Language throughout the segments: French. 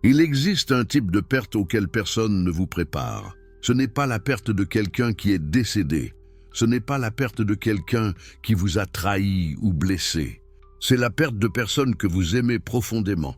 Il existe un type de perte auquel personne ne vous prépare. Ce n'est pas la perte de quelqu'un qui est décédé. Ce n'est pas la perte de quelqu'un qui vous a trahi ou blessé. C'est la perte de personnes que vous aimez profondément,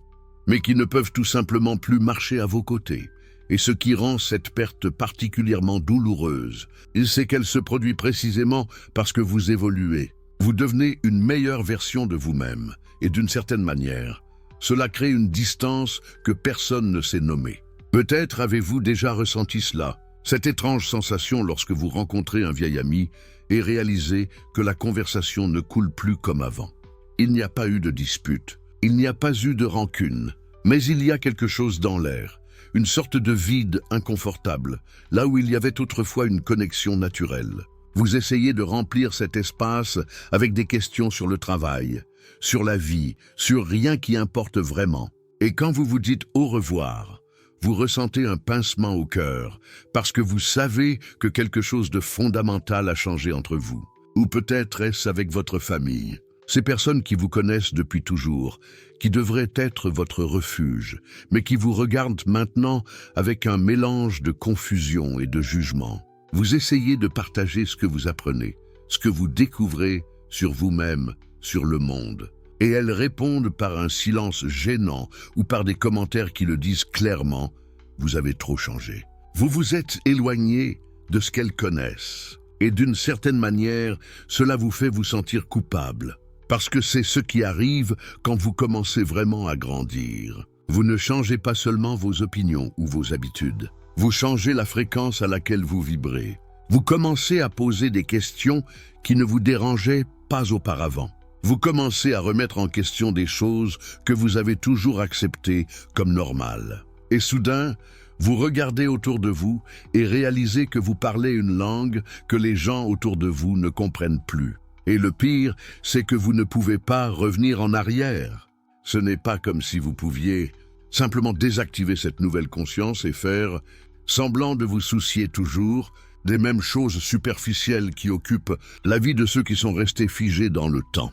mais qui ne peuvent tout simplement plus marcher à vos côtés. Et ce qui rend cette perte particulièrement douloureuse, c'est qu'elle se produit précisément parce que vous évoluez. Vous devenez une meilleure version de vous-même, et d'une certaine manière, cela crée une distance que personne ne sait nommer. Peut-être avez-vous déjà ressenti cela, cette étrange sensation lorsque vous rencontrez un vieil ami et réalisez que la conversation ne coule plus comme avant. Il n'y a pas eu de dispute, il n'y a pas eu de rancune, mais il y a quelque chose dans l'air, une sorte de vide inconfortable, là où il y avait autrefois une connexion naturelle. Vous essayez de remplir cet espace avec des questions sur le travail, sur la vie, sur rien qui importe vraiment. Et quand vous vous dites au revoir, vous ressentez un pincement au cœur, parce que vous savez que quelque chose de fondamental a changé entre vous. Ou peut-être est-ce avec votre famille. Ces personnes qui vous connaissent depuis toujours, qui devraient être votre refuge, mais qui vous regardent maintenant avec un mélange de confusion et de jugement. Vous essayez de partager ce que vous apprenez, ce que vous découvrez sur vous-même, sur le monde. Et elles répondent par un silence gênant ou par des commentaires qui le disent clairement, vous avez trop changé. Vous vous êtes éloigné de ce qu'elles connaissent. Et d'une certaine manière, cela vous fait vous sentir coupable. Parce que c'est ce qui arrive quand vous commencez vraiment à grandir. Vous ne changez pas seulement vos opinions ou vos habitudes. Vous changez la fréquence à laquelle vous vibrez. Vous commencez à poser des questions qui ne vous dérangeaient pas auparavant. Vous commencez à remettre en question des choses que vous avez toujours acceptées comme normales. Et soudain, vous regardez autour de vous et réalisez que vous parlez une langue que les gens autour de vous ne comprennent plus. Et le pire, c'est que vous ne pouvez pas revenir en arrière. Ce n'est pas comme si vous pouviez simplement désactiver cette nouvelle conscience et faire semblant de vous soucier toujours des mêmes choses superficielles qui occupent la vie de ceux qui sont restés figés dans le temps.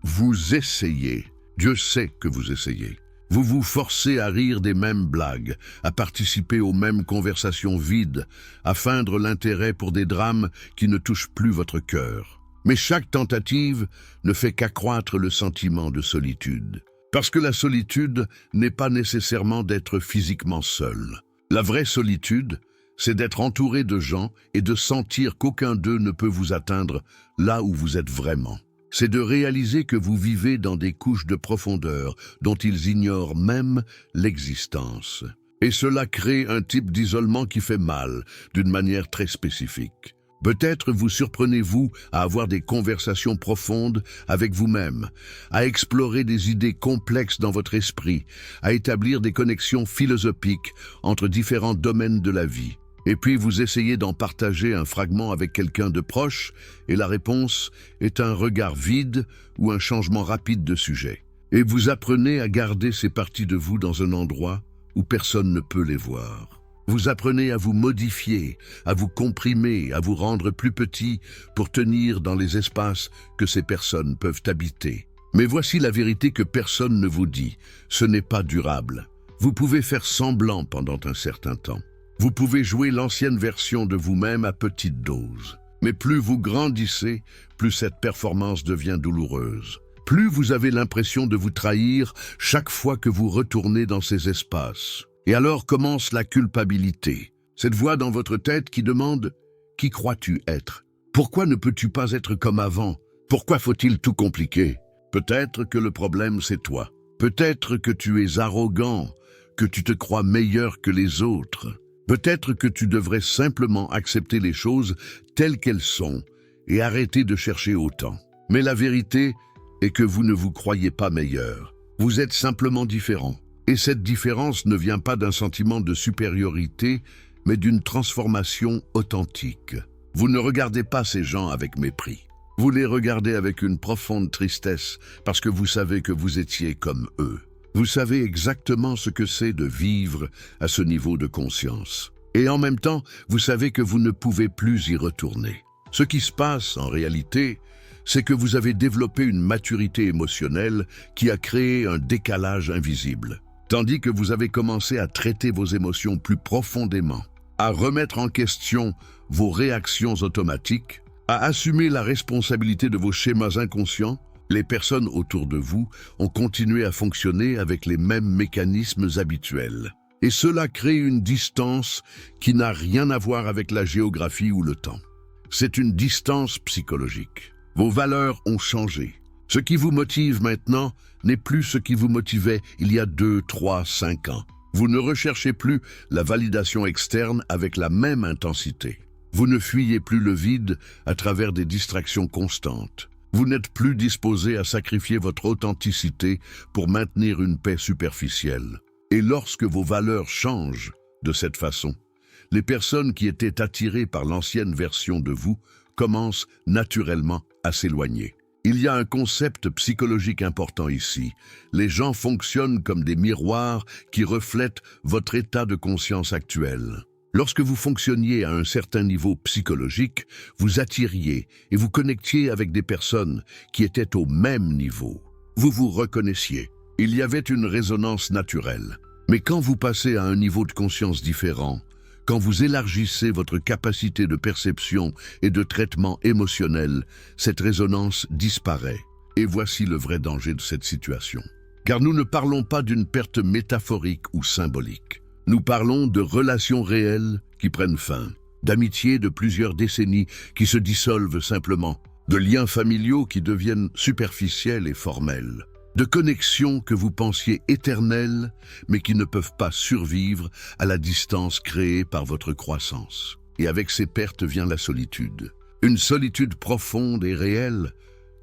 Vous essayez, Dieu sait que vous essayez. Vous vous forcez à rire des mêmes blagues, à participer aux mêmes conversations vides, à feindre l'intérêt pour des drames qui ne touchent plus votre cœur. Mais chaque tentative ne fait qu'accroître le sentiment de solitude. Parce que la solitude n'est pas nécessairement d'être physiquement seul. La vraie solitude, c'est d'être entouré de gens et de sentir qu'aucun d'eux ne peut vous atteindre là où vous êtes vraiment. C'est de réaliser que vous vivez dans des couches de profondeur dont ils ignorent même l'existence. Et cela crée un type d'isolement qui fait mal, d'une manière très spécifique. Peut-être vous surprenez-vous à avoir des conversations profondes avec vous-même, à explorer des idées complexes dans votre esprit, à établir des connexions philosophiques entre différents domaines de la vie. Et puis vous essayez d'en partager un fragment avec quelqu'un de proche, et la réponse est un regard vide ou un changement rapide de sujet. Et vous apprenez à garder ces parties de vous dans un endroit où personne ne peut les voir. Vous apprenez à vous modifier, à vous comprimer, à vous rendre plus petit pour tenir dans les espaces que ces personnes peuvent habiter. Mais voici la vérité que personne ne vous dit, ce n'est pas durable. Vous pouvez faire semblant pendant un certain temps. Vous pouvez jouer l'ancienne version de vous-même à petite dose. Mais plus vous grandissez, plus cette performance devient douloureuse. Plus vous avez l'impression de vous trahir chaque fois que vous retournez dans ces espaces. Et alors commence la culpabilité. Cette voix dans votre tête qui demande « Qui crois-tu être ? Pourquoi ne peux-tu pas être comme avant ? Pourquoi faut-il tout compliquer ?» Peut-être que le problème c'est toi. Peut-être que tu es arrogant, que tu te crois meilleur que les autres. Peut-être que tu devrais simplement accepter les choses telles qu'elles sont et arrêter de chercher autant. Mais la vérité est que vous ne vous croyez pas meilleur. Vous êtes simplement différent. Et cette différence ne vient pas d'un sentiment de supériorité, mais d'une transformation authentique. Vous ne regardez pas ces gens avec mépris. Vous les regardez avec une profonde tristesse parce que vous savez que vous étiez comme eux. Vous savez exactement ce que c'est de vivre à ce niveau de conscience. Et en même temps, vous savez que vous ne pouvez plus y retourner. Ce qui se passe, en réalité, c'est que vous avez développé une maturité émotionnelle qui a créé un décalage invisible. tandis que vous avez commencé à traiter vos émotions plus profondément, à remettre en question vos réactions automatiques, à assumer la responsabilité de vos schémas inconscients, les personnes autour de vous ont continué à fonctionner avec les mêmes mécanismes habituels. Et cela crée une distance qui n'a rien à voir avec la géographie ou le temps. C'est une distance psychologique. Vos valeurs ont changé. Ce qui vous motive maintenant n'est plus ce qui vous motivait il y a 2, 3, 5 ans. Vous ne recherchez plus la validation externe avec la même intensité. Vous ne fuyez plus le vide à travers des distractions constantes. Vous n'êtes plus disposé à sacrifier votre authenticité pour maintenir une paix superficielle. Et lorsque vos valeurs changent de cette façon, les personnes qui étaient attirées par l'ancienne version de vous commencent naturellement à s'éloigner. Il y a un concept psychologique important ici. Les gens fonctionnent comme des miroirs qui reflètent votre état de conscience actuel. Lorsque vous fonctionniez à un certain niveau psychologique, vous attiriez et vous connectiez avec des personnes qui étaient au même niveau. Vous vous reconnaissiez. Il y avait une résonance naturelle. Mais quand vous passez à un niveau de conscience différent, quand vous élargissez votre capacité de perception et de traitement émotionnel, cette résonance disparaît. Et voici le vrai danger de cette situation. Car nous ne parlons pas d'une perte métaphorique ou symbolique. Nous parlons de relations réelles qui prennent fin, d'amitiés de plusieurs décennies qui se dissolvent simplement, de liens familiaux qui deviennent superficiels et formels, de connexions que vous pensiez éternelles, mais qui ne peuvent pas survivre à la distance créée par votre croissance. Et avec ces pertes vient la solitude. Une solitude profonde et réelle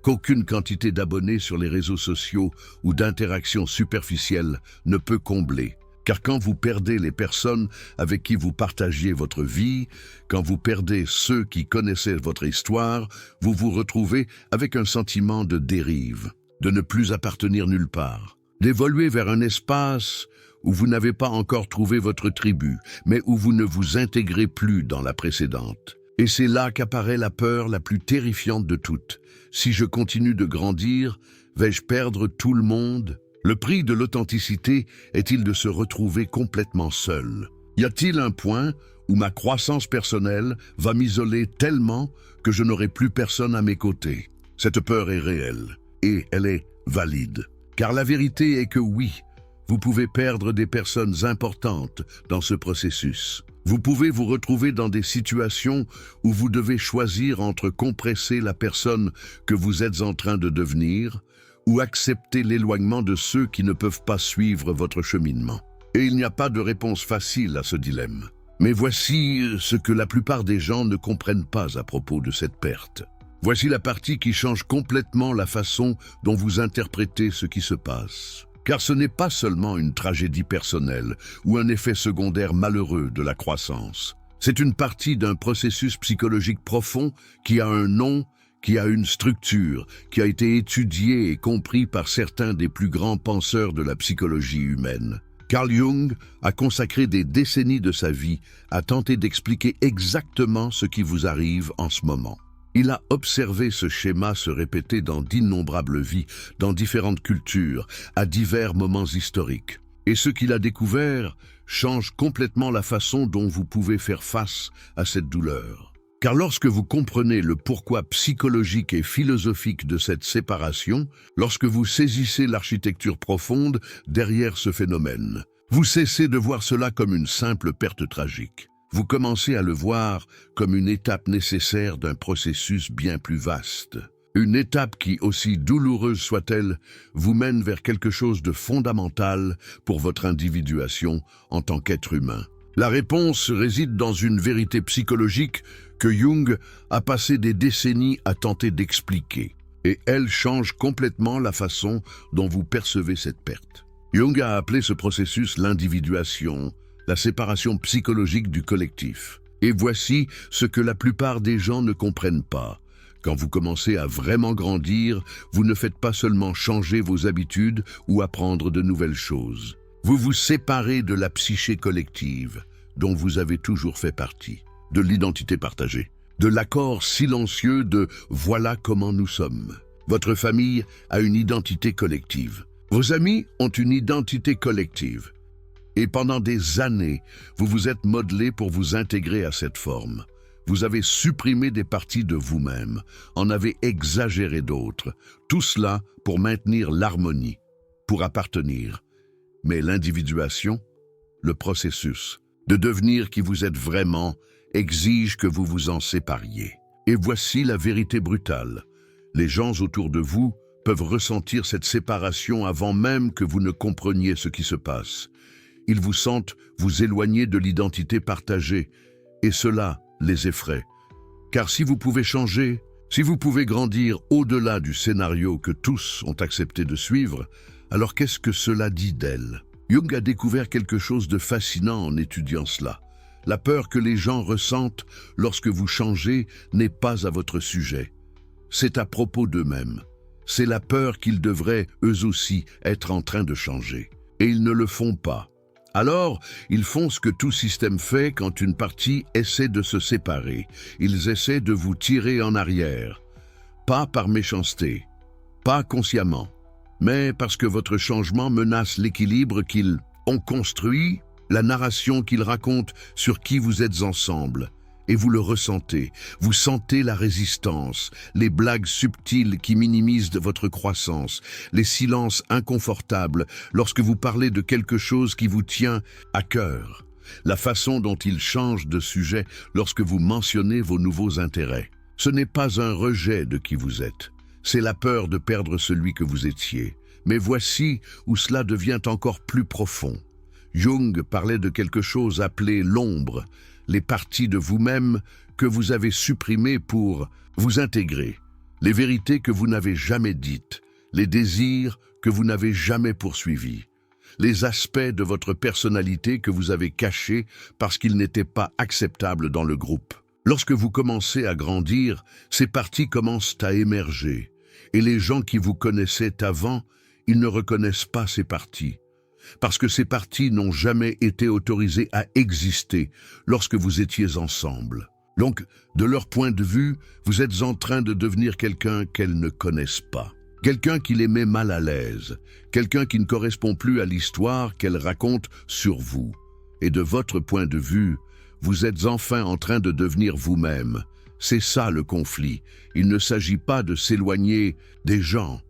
qu'aucune quantité d'abonnés sur les réseaux sociaux ou d'interactions superficielles ne peut combler. Car quand vous perdez les personnes avec qui vous partagiez votre vie, quand vous perdez ceux qui connaissaient votre histoire, vous vous retrouvez avec un sentiment de dérive, de ne plus appartenir nulle part, d'évoluer vers un espace où vous n'avez pas encore trouvé votre tribu, mais où vous ne vous intégrez plus dans la précédente. Et c'est là qu'apparaît la peur la plus terrifiante de toutes. Si je continue de grandir, vais-je perdre tout le monde ? Le prix de l'authenticité est-il de se retrouver complètement seul? Y a-t-il un point où ma croissance personnelle va m'isoler tellement que je n'aurai plus personne à mes côtés? Cette peur est réelle et elle est valide. Car la vérité est que oui, vous pouvez perdre des personnes importantes dans ce processus. Vous pouvez vous retrouver dans des situations où vous devez choisir entre compresser la personne que vous êtes en train de devenir ou accepter l'éloignement de ceux qui ne peuvent pas suivre votre cheminement. Et il n'y a pas de réponse facile à ce dilemme. Mais voici ce que la plupart des gens ne comprennent pas à propos de cette perte. Voici la partie qui change complètement la façon dont vous interprétez ce qui se passe. Car ce n'est pas seulement une tragédie personnelle ou un effet secondaire malheureux de la croissance. C'est une partie d'un processus psychologique profond qui a un nom, qui a une structure, qui a été étudiée et compris par certains des plus grands penseurs de la psychologie humaine. Carl Jung a consacré des décennies de sa vie à tenter d'expliquer exactement ce qui vous arrive en ce moment. Il a observé ce schéma se répéter dans d'innombrables vies, dans différentes cultures, à divers moments historiques. Et ce qu'il a découvert change complètement la façon dont vous pouvez faire face à cette douleur. Car lorsque vous comprenez le pourquoi psychologique et philosophique de cette séparation, lorsque vous saisissez l'architecture profonde derrière ce phénomène, vous cessez de voir cela comme une simple perte tragique. Vous commencez à le voir comme une étape nécessaire d'un processus bien plus vaste. Une étape qui, aussi douloureuse soit-elle, vous mène vers quelque chose de fondamental pour votre individuation en tant qu'être humain. La réponse réside dans une vérité psychologique que Jung a passé des décennies à tenter d'expliquer. Et elle change complètement la façon dont vous percevez cette perte. Jung a appelé ce processus l'individuation, la séparation psychologique du collectif. Et voici ce que la plupart des gens ne comprennent pas. Quand vous commencez à vraiment grandir, vous ne faites pas seulement changer vos habitudes ou apprendre de nouvelles choses. Vous vous séparez de la psyché collective, dont vous avez toujours fait partie, de l'identité partagée, de l'accord silencieux de « voilà comment nous sommes ». Votre famille a une identité collective. Vos amis ont une identité collective. Et pendant des années, vous vous êtes modelé pour vous intégrer à cette forme. Vous avez supprimé des parties de vous-même, en avez exagéré d'autres. Tout cela pour maintenir l'harmonie, pour appartenir. Mais l'individuation, le processus de devenir qui vous êtes vraiment, exige que vous vous en sépariez. Et voici la vérité brutale. Les gens autour de vous peuvent ressentir cette séparation avant même que vous ne compreniez ce qui se passe. Ils vous sentent vous éloigner de l'identité partagée, et cela les effraie. Car si vous pouvez changer, si vous pouvez grandir au-delà du scénario que tous ont accepté de suivre, alors qu'est-ce que cela dit d'elle? Jung a découvert quelque chose de fascinant en étudiant cela. La peur que les gens ressentent lorsque vous changez n'est pas à votre sujet. C'est à propos d'eux-mêmes. C'est la peur qu'ils devraient, eux aussi, être en train de changer. Et ils ne le font pas. Alors, ils font ce que tout système fait quand une partie essaie de se séparer. Ils essaient de vous tirer en arrière. Pas par méchanceté, pas consciemment, mais parce que votre changement menace l'équilibre qu'ils ont construit, la narration qu'ils racontent sur qui vous êtes ensemble. Et vous le ressentez. Vous sentez la résistance, les blagues subtiles qui minimisent votre croissance, les silences inconfortables lorsque vous parlez de quelque chose qui vous tient à cœur, la façon dont ils changent de sujet lorsque vous mentionnez vos nouveaux intérêts. Ce n'est pas un rejet de qui vous êtes, c'est la peur de perdre celui que vous étiez. Mais voici où cela devient encore plus profond. Jung parlait de quelque chose appelé l'ombre, les parties de vous-même que vous avez supprimées pour vous intégrer, les vérités que vous n'avez jamais dites, les désirs que vous n'avez jamais poursuivis, les aspects de votre personnalité que vous avez cachés parce qu'ils n'étaient pas acceptables dans le groupe. Lorsque vous commencez à grandir, ces parties commencent à émerger, et les gens qui vous connaissaient avant, ils ne reconnaissent pas ces parties. Parce que ces parties n'ont jamais été autorisées à exister lorsque vous étiez ensemble. Donc, de leur point de vue, vous êtes en train de devenir quelqu'un qu'elles ne connaissent pas. Quelqu'un qui les met mal à l'aise. Quelqu'un qui ne correspond plus à l'histoire qu'elles racontent sur vous. Et de votre point de vue, vous êtes enfin en train de devenir vous-même. C'est ça le conflit. Il ne s'agit pas de s'éloigner des gens.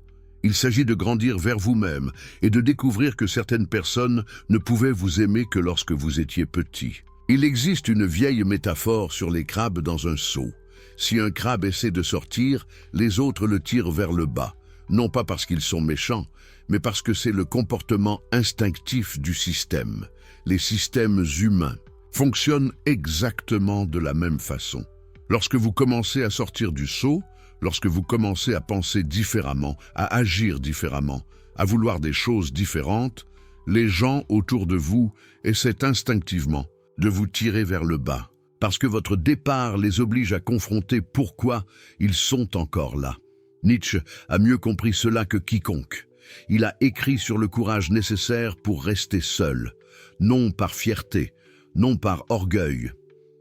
Il s'agit de grandir vers vous-même et de découvrir que certaines personnes ne pouvaient vous aimer que lorsque vous étiez petit. Il existe une vieille métaphore sur les crabes dans un seau. Si un crabe essaie de sortir, les autres le tirent vers le bas. Non pas parce qu'ils sont méchants, mais parce que c'est le comportement instinctif du système. Les systèmes humains fonctionnent exactement de la même façon. Lorsque vous commencez à sortir du seau, lorsque vous commencez à penser différemment, à agir différemment, à vouloir des choses différentes, les gens autour de vous essaient instinctivement de vous tirer vers le bas, parce que votre départ les oblige à confronter pourquoi ils sont encore là. Nietzsche a mieux compris cela que quiconque. Il a écrit sur le courage nécessaire pour rester seul, non par fierté, non par orgueil,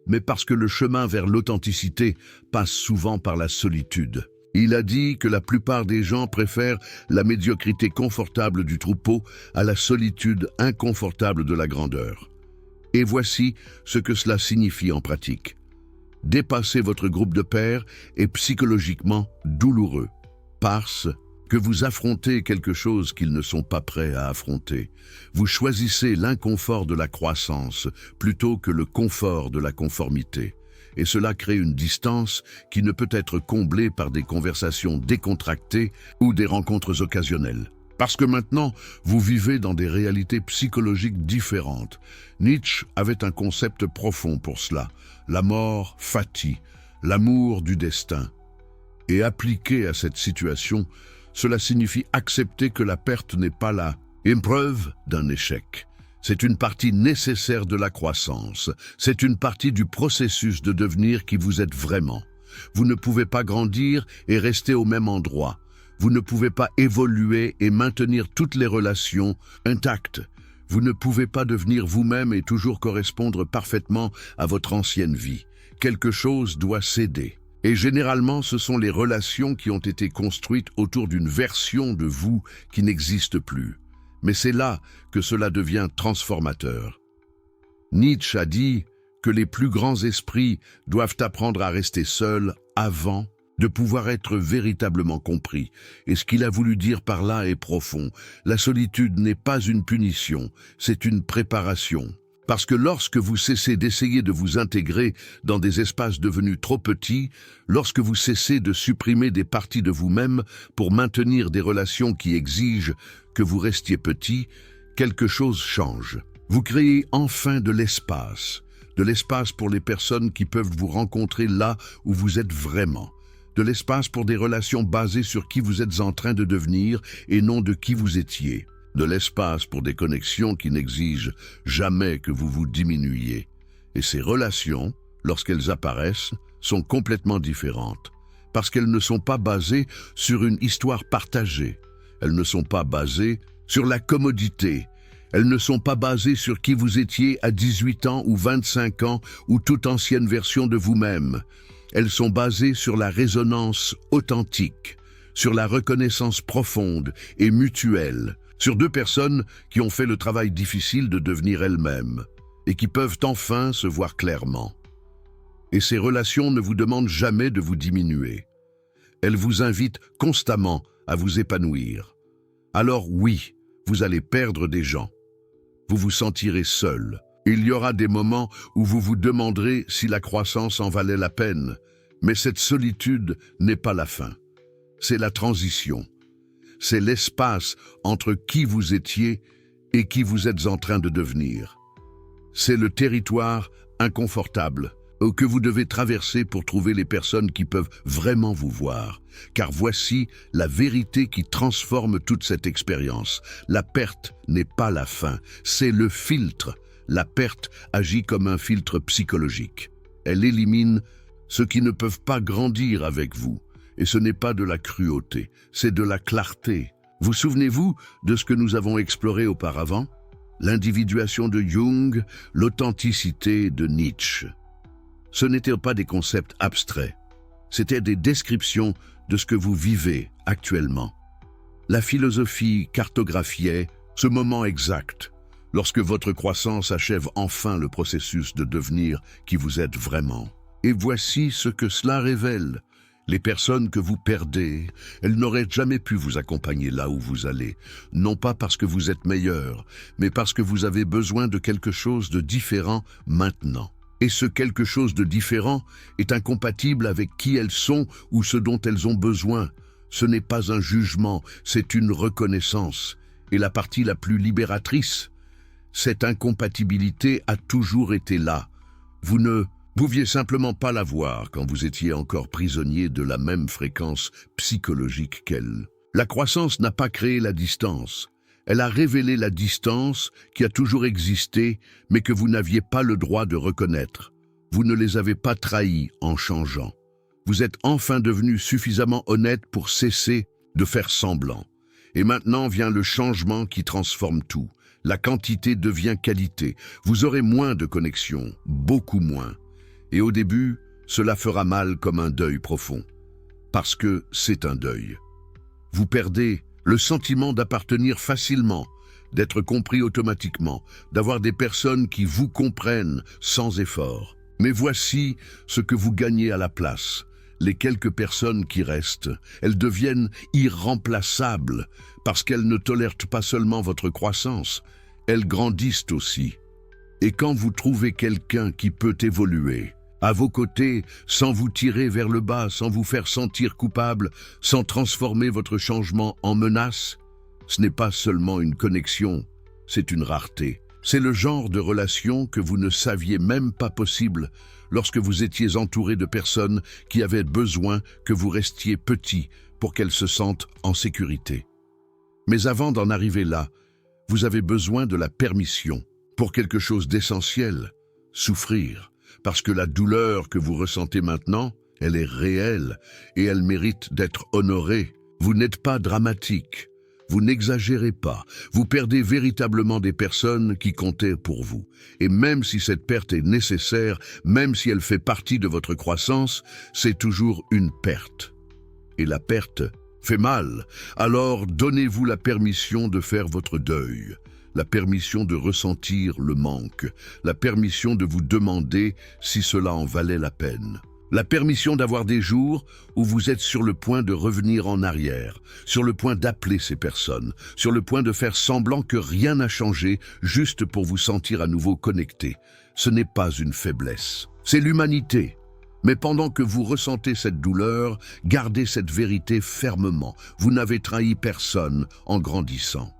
mais parce que le chemin vers l'authenticité passe souvent par la solitude. Il a dit que la plupart des gens préfèrent la médiocrité confortable du troupeau à la solitude inconfortable de la grandeur. Et voici ce que cela signifie en pratique. Dépasser votre groupe de pairs est psychologiquement douloureux, parce que vous affrontez quelque chose qu'ils ne sont pas prêts à affronter. Vous choisissez l'inconfort de la croissance plutôt que le confort de la conformité. Et cela crée une distance qui ne peut être comblée par des conversations décontractées ou des rencontres occasionnelles. Parce que maintenant, vous vivez dans des réalités psychologiques différentes. Nietzsche avait un concept profond pour cela. La mort fati, l'amour du destin. Et appliqué à cette situation, cela signifie accepter que la perte n'est pas la épreuve d'un échec. C'est une partie nécessaire de la croissance. C'est une partie du processus de devenir qui vous êtes vraiment. Vous ne pouvez pas grandir et rester au même endroit. Vous ne pouvez pas évoluer et maintenir toutes les relations intactes. Vous ne pouvez pas devenir vous-même et toujours correspondre parfaitement à votre ancienne vie. Quelque chose doit céder. Et généralement, ce sont les relations qui ont été construites autour d'une version de vous qui n'existe plus. Mais c'est là que cela devient transformateur. Nietzsche a dit que les plus grands esprits doivent apprendre à rester seuls avant de pouvoir être véritablement compris. Et ce qu'il a voulu dire par là est profond. La solitude n'est pas une punition, c'est une préparation. Parce que lorsque vous cessez d'essayer de vous intégrer dans des espaces devenus trop petits, lorsque vous cessez de supprimer des parties de vous-même pour maintenir des relations qui exigent que vous restiez petit, quelque chose change. Vous créez enfin de l'espace pour les personnes qui peuvent vous rencontrer là où vous êtes vraiment. De l'espace pour des relations basées sur qui vous êtes en train de devenir et non de qui vous étiez. De l'espace pour des connexions qui n'exigent jamais que vous vous diminuiez. Et ces relations, lorsqu'elles apparaissent, sont complètement différentes, parce qu'elles ne sont pas basées sur une histoire partagée. Elles ne sont pas basées sur la commodité. Elles ne sont pas basées sur qui vous étiez à 18 ans ou 25 ans ou toute ancienne version de vous-même. Elles sont basées sur la résonance authentique, sur la reconnaissance profonde et mutuelle, sur deux personnes qui ont fait le travail difficile de devenir elles-mêmes et qui peuvent enfin se voir clairement. Et ces relations ne vous demandent jamais de vous diminuer. Elles vous invitent constamment à vous épanouir. Alors oui, vous allez perdre des gens. Vous vous sentirez seul. Il y aura des moments où vous vous demanderez si la croissance en valait la peine, mais cette solitude n'est pas la fin. C'est la transition. C'est l'espace entre qui vous étiez et qui vous êtes en train de devenir. C'est le territoire inconfortable que vous devez traverser pour trouver les personnes qui peuvent vraiment vous voir. Car voici la vérité qui transforme toute cette expérience. La perte n'est pas la fin, c'est le filtre. La perte agit comme un filtre psychologique. Elle élimine ceux qui ne peuvent pas grandir avec vous. Et ce n'est pas de la cruauté, c'est de la clarté. Vous souvenez-vous de ce que nous avons exploré auparavant? L'individuation de Jung, l'authenticité de Nietzsche. Ce n'étaient pas des concepts abstraits, c'étaient des descriptions de ce que vous vivez actuellement. La philosophie cartographiait ce moment exact, lorsque votre croissance achève enfin le processus de devenir qui vous êtes vraiment. Et voici ce que cela révèle. Les personnes que vous perdez, elles n'auraient jamais pu vous accompagner là où vous allez, non pas parce que vous êtes meilleur, mais parce que vous avez besoin de quelque chose de différent maintenant. Et ce quelque chose de différent est incompatible avec qui elles sont ou ce dont elles ont besoin. Ce n'est pas un jugement, c'est une reconnaissance. Et la partie la plus libératrice, cette incompatibilité a toujours été là. Vous ne pouviez simplement pas la voir quand vous étiez encore prisonnier de la même fréquence psychologique qu'elle. La croissance n'a pas créé la distance. Elle a révélé la distance qui a toujours existé, mais que vous n'aviez pas le droit de reconnaître. Vous ne les avez pas trahis en changeant. Vous êtes enfin devenu suffisamment honnête pour cesser de faire semblant. Et maintenant vient le changement qui transforme tout. La quantité devient qualité. Vous aurez moins de connexions, beaucoup moins. Et au début, cela fera mal comme un deuil profond. Parce que c'est un deuil. Vous perdez le sentiment d'appartenir facilement, d'être compris automatiquement, d'avoir des personnes qui vous comprennent sans effort. Mais voici ce que vous gagnez à la place. Les quelques personnes qui restent, elles deviennent irremplaçables parce qu'elles ne tolèrent pas seulement votre croissance, elles grandissent aussi. Et quand vous trouvez quelqu'un qui peut évoluer, à vos côtés, sans vous tirer vers le bas, sans vous faire sentir coupable, sans transformer votre changement en menace, ce n'est pas seulement une connexion, c'est une rareté. C'est le genre de relation que vous ne saviez même pas possible lorsque vous étiez entouré de personnes qui avaient besoin que vous restiez petit pour qu'elles se sentent en sécurité. Mais avant d'en arriver là, vous avez besoin de la permission pour quelque chose d'essentiel, souffrir. Parce que la douleur que vous ressentez maintenant, elle est réelle et elle mérite d'être honorée. Vous n'êtes pas dramatique. Vous n'exagérez pas, vous perdez véritablement des personnes qui comptaient pour vous. Et même si cette perte est nécessaire, même si elle fait partie de votre croissance, c'est toujours une perte. Et la perte fait mal, alors donnez-vous la permission de faire votre deuil, la permission de ressentir le manque, la permission de vous demander si cela en valait la peine. La permission d'avoir des jours où vous êtes sur le point de revenir en arrière, sur le point d'appeler ces personnes, sur le point de faire semblant que rien n'a changé juste pour vous sentir à nouveau connecté. Ce n'est pas une faiblesse, c'est l'humanité. Mais pendant que vous ressentez cette douleur, gardez cette vérité fermement. Vous n'avez trahi personne en grandissant.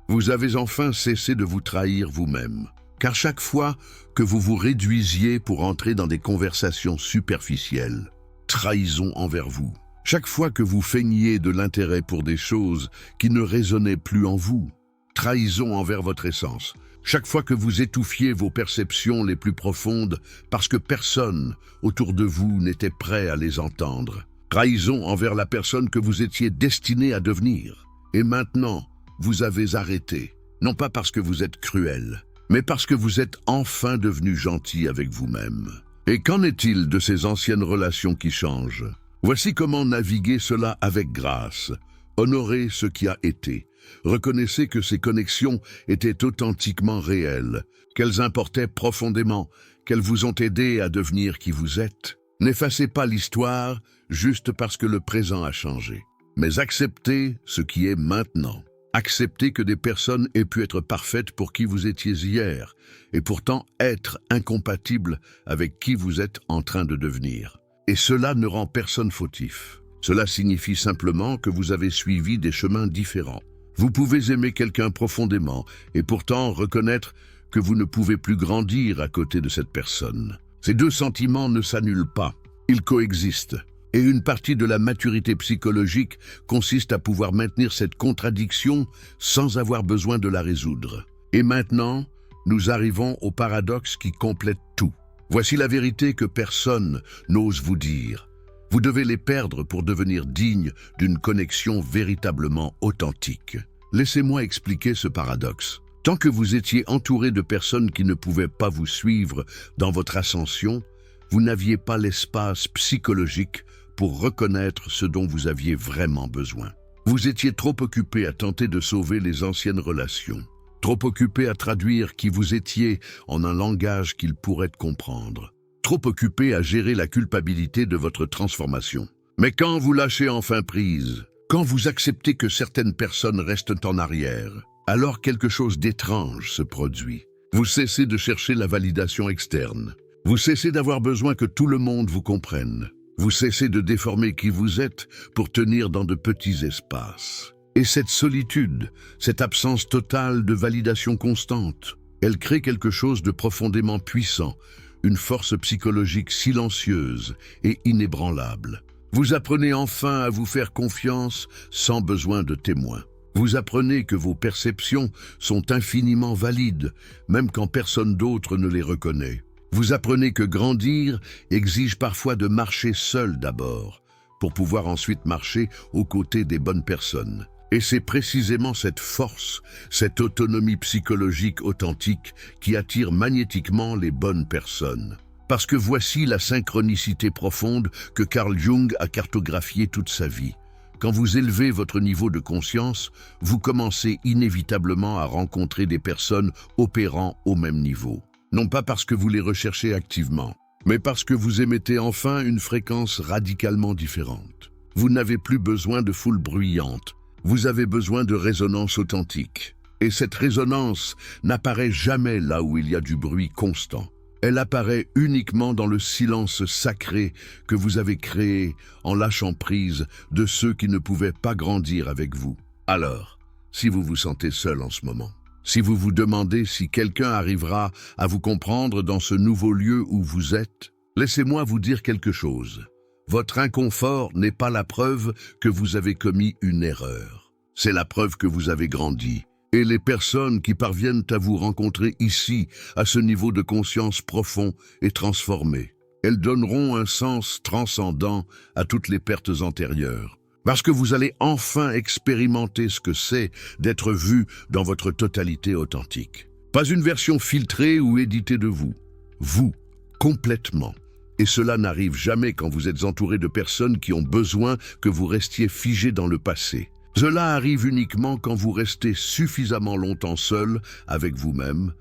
Vous avez enfin cessé de vous trahir vous-même. Car chaque fois que vous vous réduisiez pour entrer dans des conversations superficielles, trahison envers vous. Chaque fois que vous feigniez de l'intérêt pour des choses qui ne résonnaient plus en vous, trahison envers votre essence. Chaque fois que vous étouffiez vos perceptions les plus profondes parce que personne autour de vous n'était prêt à les entendre, trahison envers la personne que vous étiez destiné à devenir. Et maintenant, vous avez arrêté, non pas parce que vous êtes cruel, mais parce que vous êtes enfin devenu gentil avec vous-même. Et qu'en est-il de ces anciennes relations qui changent? Voici comment naviguer cela avec grâce. Honorez ce qui a été. Reconnaissez que ces connexions étaient authentiquement réelles, qu'elles importaient profondément, qu'elles vous ont aidé à devenir qui vous êtes. N'effacez pas l'histoire juste parce que le présent a changé, mais acceptez ce qui est maintenant. Acceptez que des personnes aient pu être parfaites pour qui vous étiez hier, et pourtant être incompatibles avec qui vous êtes en train de devenir. Et cela ne rend personne fautif. Cela signifie simplement que vous avez suivi des chemins différents. Vous pouvez aimer quelqu'un profondément, et pourtant reconnaître que vous ne pouvez plus grandir à côté de cette personne. Ces deux sentiments ne s'annulent pas, ils coexistent. Et une partie de la maturité psychologique consiste à pouvoir maintenir cette contradiction sans avoir besoin de la résoudre. Et maintenant, nous arrivons au paradoxe qui complète tout. Voici la vérité que personne n'ose vous dire. Vous devez les perdre pour devenir digne d'une connexion véritablement authentique. Laissez-moi expliquer ce paradoxe. Tant que vous étiez entouré de personnes qui ne pouvaient pas vous suivre dans votre ascension, vous n'aviez pas l'espace psychologique pour reconnaître ce dont vous aviez vraiment besoin. Vous étiez trop occupé à tenter de sauver les anciennes relations, trop occupé à traduire qui vous étiez en un langage qu'ils pourraient comprendre, trop occupé à gérer la culpabilité de votre transformation. Mais quand vous lâchez enfin prise, quand vous acceptez que certaines personnes restent en arrière, alors quelque chose d'étrange se produit. Vous cessez de chercher la validation externe. Vous cessez d'avoir besoin que tout le monde vous comprenne. Vous cessez de déformer qui vous êtes pour tenir dans de petits espaces. Et cette solitude, cette absence totale de validation constante, elle crée quelque chose de profondément puissant, une force psychologique silencieuse et inébranlable. Vous apprenez enfin à vous faire confiance sans besoin de témoins. Vous apprenez que vos perceptions sont infiniment valides, même quand personne d'autre ne les reconnaît. Vous apprenez que grandir exige parfois de marcher seul d'abord, pour pouvoir ensuite marcher aux côtés des bonnes personnes. Et c'est précisément cette force, cette autonomie psychologique authentique qui attire magnétiquement les bonnes personnes. Parce que voici la synchronicité profonde que Carl Jung a cartographiée toute sa vie. Quand vous élevez votre niveau de conscience, vous commencez inévitablement à rencontrer des personnes opérant au même niveau. Non pas parce que vous les recherchez activement, mais parce que vous émettez enfin une fréquence radicalement différente. Vous n'avez plus besoin de foule bruyante, vous avez besoin de résonance authentique. Et cette résonance n'apparaît jamais là où il y a du bruit constant. Elle apparaît uniquement dans le silence sacré que vous avez créé en lâchant prise de ceux qui ne pouvaient pas grandir avec vous. Alors, si vous vous sentez seul en ce moment, si vous vous demandez si quelqu'un arrivera à vous comprendre dans ce nouveau lieu où vous êtes, laissez-moi vous dire quelque chose. Votre inconfort n'est pas la preuve que vous avez commis une erreur. C'est la preuve que vous avez grandi. Et les personnes qui parviennent à vous rencontrer ici, à ce niveau de conscience profond et transformé, elles donneront un sens transcendant à toutes les pertes antérieures. Parce que vous allez enfin expérimenter ce que c'est d'être vu dans votre totalité authentique. Pas une version filtrée ou éditée de vous. Vous, complètement. Et cela n'arrive jamais quand vous êtes entouré de personnes qui ont besoin que vous restiez figé dans le passé. Cela arrive uniquement quand vous restez suffisamment longtemps seul avec vous-même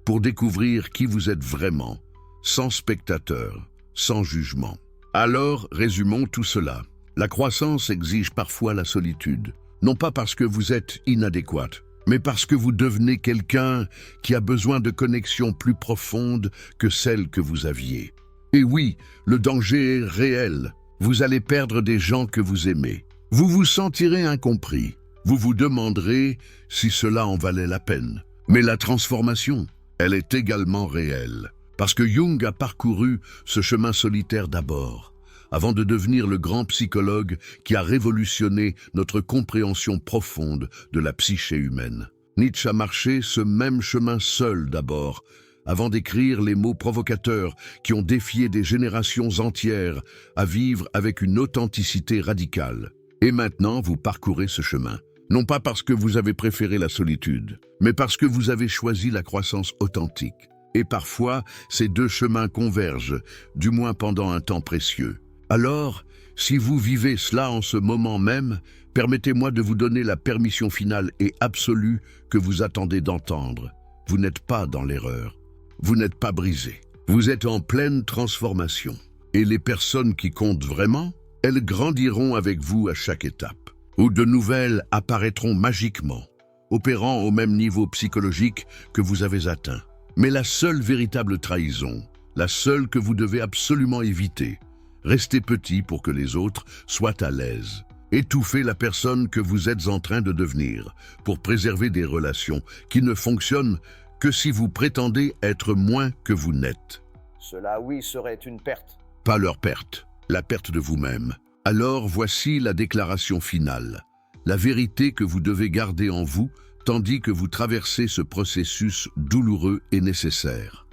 pour découvrir qui vous êtes vraiment, sans spectateur, sans jugement. Alors, résumons tout cela. La croissance exige parfois la solitude, non pas parce que vous êtes inadéquate, mais parce que vous devenez quelqu'un qui a besoin de connexions plus profondes que celles que vous aviez. Et oui, le danger est réel. Vous allez perdre des gens que vous aimez. Vous vous sentirez incompris. Vous vous demanderez si cela en valait la peine. Mais la transformation, elle est également réelle. Parce que Jung a parcouru ce chemin solitaire d'abord, avant de devenir le grand psychologue qui a révolutionné notre compréhension profonde de la psyché humaine. Nietzsche a marché ce même chemin seul d'abord, avant d'écrire les mots provocateurs qui ont défié des générations entières à vivre avec une authenticité radicale. Et maintenant, vous parcourez ce chemin, non pas parce que vous avez préféré la solitude, mais parce que vous avez choisi la croissance authentique. Et parfois, ces deux chemins convergent, du moins pendant un temps précieux. Alors, si vous vivez cela en ce moment même, permettez-moi de vous donner la permission finale et absolue que vous attendez d'entendre. Vous n'êtes pas dans l'erreur. Vous n'êtes pas brisé. Vous êtes en pleine transformation. Et les personnes qui comptent vraiment, elles grandiront avec vous à chaque étape, où de nouvelles apparaîtront magiquement, opérant au même niveau psychologique que vous avez atteint. Mais la seule véritable trahison, la seule que vous devez absolument éviter, restez petit pour que les autres soient à l'aise. Étouffez la personne que vous êtes en train de devenir pour préserver des relations qui ne fonctionnent que si vous prétendez être moins que vous n'êtes. Cela, oui, serait une perte. Pas leur perte, la perte de vous-même. Alors voici la déclaration finale, la vérité que vous devez garder en vous tandis que vous traversez ce processus douloureux et nécessaire.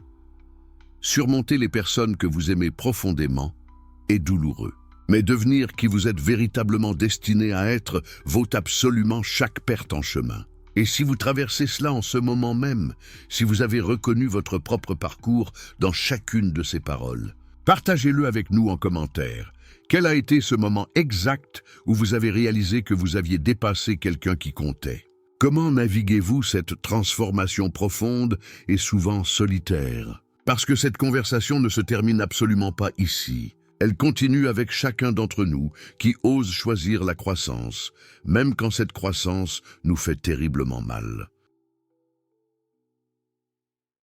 Surmonter les personnes que vous aimez profondément est douloureux. Mais devenir qui vous êtes véritablement destiné à être vaut absolument chaque perte en chemin. Et si vous traversez cela en ce moment même, si vous avez reconnu votre propre parcours dans chacune de ces paroles, partagez-le avec nous en commentaire. Quel a été ce moment exact où vous avez réalisé que vous aviez dépassé quelqu'un qui comptait? Comment naviguez-vous cette transformation profonde et souvent solitaire? Parce que cette conversation ne se termine absolument pas ici. Elle continue avec chacun d'entre nous qui ose choisir la croissance, même quand cette croissance nous fait terriblement mal.